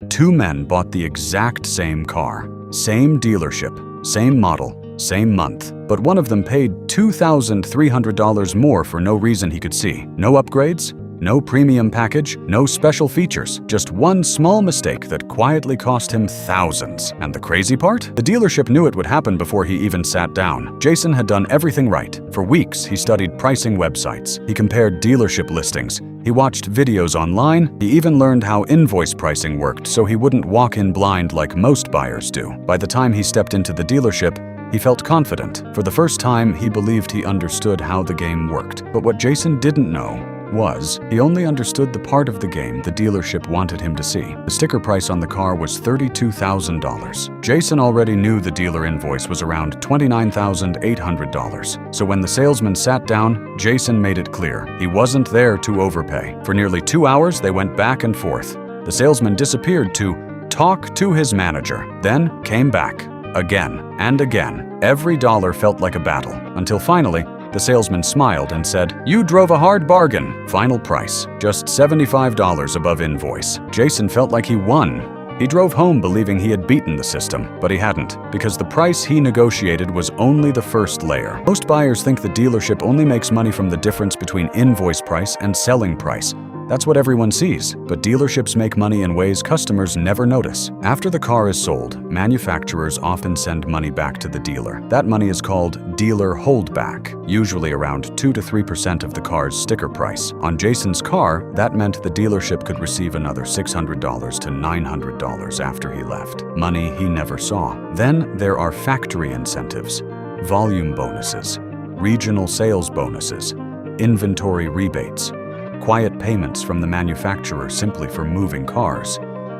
Two men bought the exact same car, same dealership, same model, same month, but one of them paid $2,300 more for no reason he could see. No upgrades, no premium package, no special features, just one small mistake that quietly cost him thousands. And the crazy part? The dealership knew it would happen before he even sat down. Jason had done everything right. For weeks, he studied pricing websites. He compared dealership listings. He watched videos online. He even learned how invoice pricing worked so he wouldn't walk in blind like most buyers do. By the time he stepped into the dealership, he felt confident. For the first time, he believed he understood how the game worked. But what Jason didn't know was he only understood the part of the game the dealership wanted him to see. The sticker price on the car was $32,000. Jason already knew the dealer invoice was around $29,800. So when the salesman sat down, Jason made it clear he wasn't there to overpay. For nearly 2 hours, they went back and forth. The salesman disappeared to talk to his manager, then came back again and again. Every dollar felt like a battle, until finally, the salesman smiled and said, "You drove a hard bargain. Final price, just $75 above invoice." Jason felt like he won. He drove home believing he had beaten the system, but he hadn't, because the price he negotiated was only the first layer. Most buyers think the dealership only makes money from the difference between invoice price and selling price. That's what everyone sees, but dealerships make money in ways customers never notice. After the car is sold, manufacturers often send money back to the dealer. That money is called dealer holdback, usually around 2 to 3% of the car's sticker price. On Jason's car, that meant the dealership could receive another $600 to $900 after he left. Money he never saw. Then there are factory incentives, volume bonuses, regional sales bonuses, inventory rebates, quiet payments from the manufacturer simply for moving cars.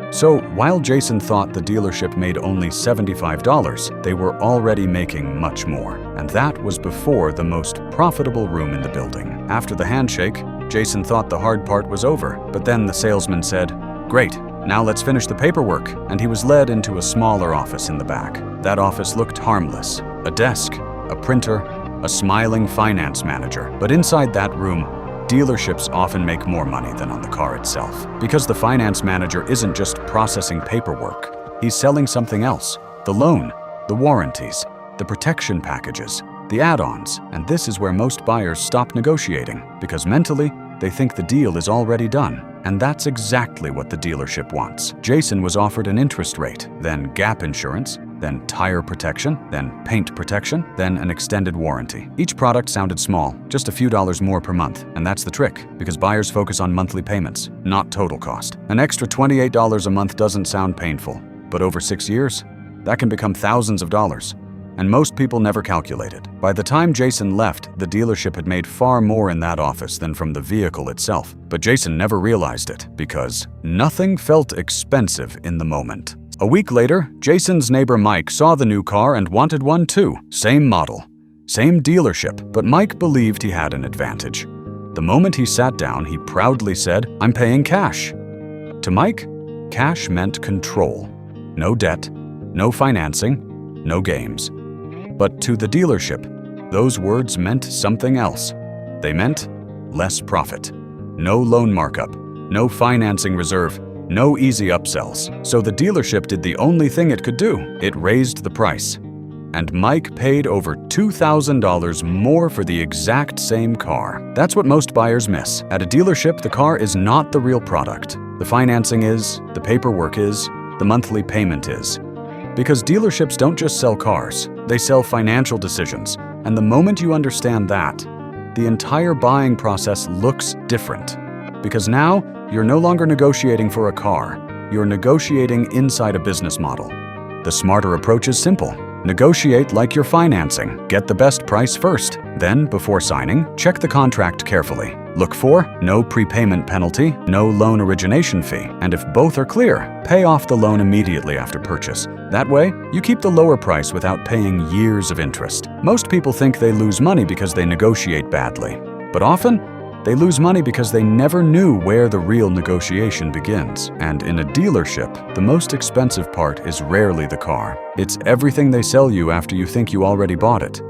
So while Jason thought the dealership made only $75, they were already making much more. And that was before the most profitable room in the building. After the handshake, Jason thought the hard part was over, but then the salesman said, "Great, now let's finish the paperwork," and he was led into a smaller office in the back. That office looked harmless. A desk, a printer, a smiling finance manager. But inside that room, dealerships often make more money than on the car itself. Because the finance manager isn't just processing paperwork. He's selling something else. The loan, the warranties, the protection packages, the add-ons. And this is where most buyers stop negotiating, because mentally, they think the deal is already done. And that's exactly what the dealership wants. Jason was offered an interest rate, then gap insurance, then tire protection, then paint protection, then an extended warranty. Each product sounded small, just a few dollars more per month. And that's the trick, because buyers focus on monthly payments, not total cost. An extra $28 a month doesn't sound painful, but over 6 years, that can become thousands of dollars. And most people never calculate it. By the time Jason left, the dealership had made far more in that office than from the vehicle itself. But Jason never realized it, because nothing felt expensive in the moment. A week later, Jason's neighbor Mike saw the new car and wanted one too. Same model, same dealership, but Mike believed he had an advantage. The moment he sat down, he proudly said, "I'm paying cash." To Mike, cash meant control. No debt, no financing, no games. But to the dealership, those words meant something else. They meant less profit. No loan markup, no financing reserve, no easy upsells. So the dealership did the only thing it could do. It raised the price. And Mike paid over $2,000 more for the exact same car. That's what most buyers miss. At a dealership, the car is not the real product. The financing is, the paperwork is, the monthly payment is. Because dealerships don't just sell cars, they sell financial decisions. And the moment you understand that, the entire buying process looks different. Because now, you're no longer negotiating for a car, you're negotiating inside a business model. The smarter approach is simple. Negotiate like you're financing. Get the best price first. Then, before signing, check the contract carefully. Look for no prepayment penalty, no loan origination fee, and if both are clear, pay off the loan immediately after purchase. That way, you keep the lower price without paying years of interest. Most people think they lose money because they negotiate badly, but often, they lose money because they never knew where the real negotiation begins. And in a dealership, the most expensive part is rarely the car. It's everything they sell you after you think you already bought it.